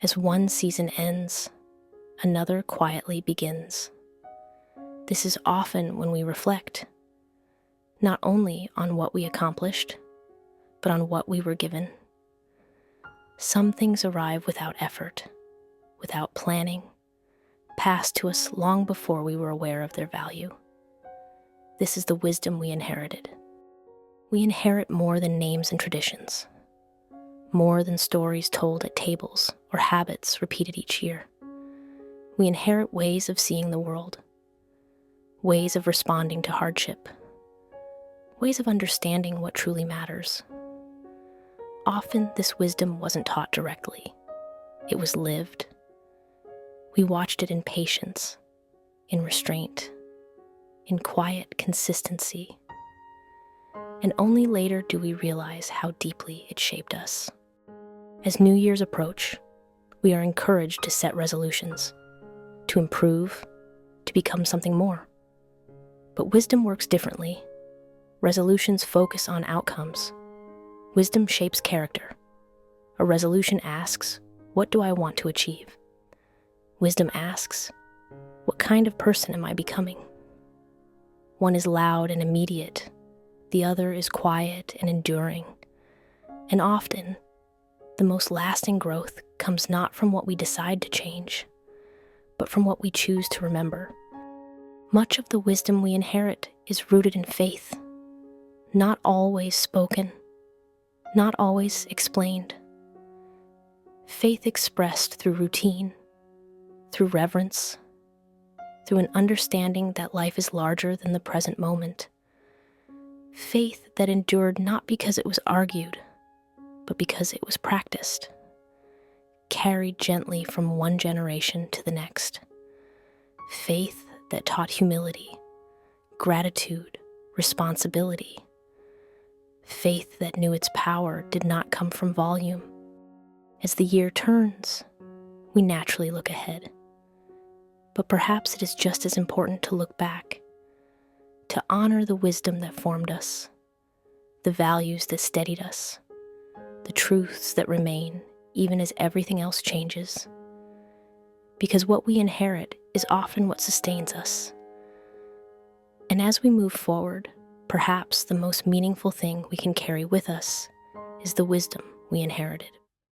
As one season ends, another quietly begins. This is often when we reflect, not only on what we accomplished, but on what we were given. Some things arrive without effort, without planning, passed to us long before we were aware of their value. This is the wisdom we inherited. We inherit more than names and traditions, more than stories told at tables or habits repeated each year. We inherit ways of seeing the world, ways of responding to hardship, ways of understanding what truly matters. Often, this wisdom wasn't taught directly. It was lived. We watched it in patience, in restraint, in quiet consistency. And only later do we realize how deeply it shaped us. As New Year's approach, we are encouraged to set resolutions, to improve, to become something more. But wisdom works differently. Resolutions focus on outcomes. Wisdom shapes character. A resolution asks, what do I want to achieve? Wisdom asks, what kind of person am I becoming? One is loud and immediate. The other is quiet and enduring. And often, the most lasting growth comes not from what we decide to change, but from what we choose to remember. Much of the wisdom we inherit is rooted in faith, not always spoken, not always explained. Faith expressed through routine, through reverence, through an understanding that life is larger than the present moment. Faith that endured not because it was argued, but because it was practiced, carried gently from one generation to the next. Faith that taught humility, gratitude, responsibility. Faith that knew its power did not come from volume. As the year turns, we naturally look ahead. But perhaps it is just as important to look back, to honor the wisdom that formed us, the values that steadied us, the truths that remain even as everything else changes. Because what we inherit is often what sustains us. And as we move forward, perhaps the most meaningful thing we can carry with us is the wisdom we inherited.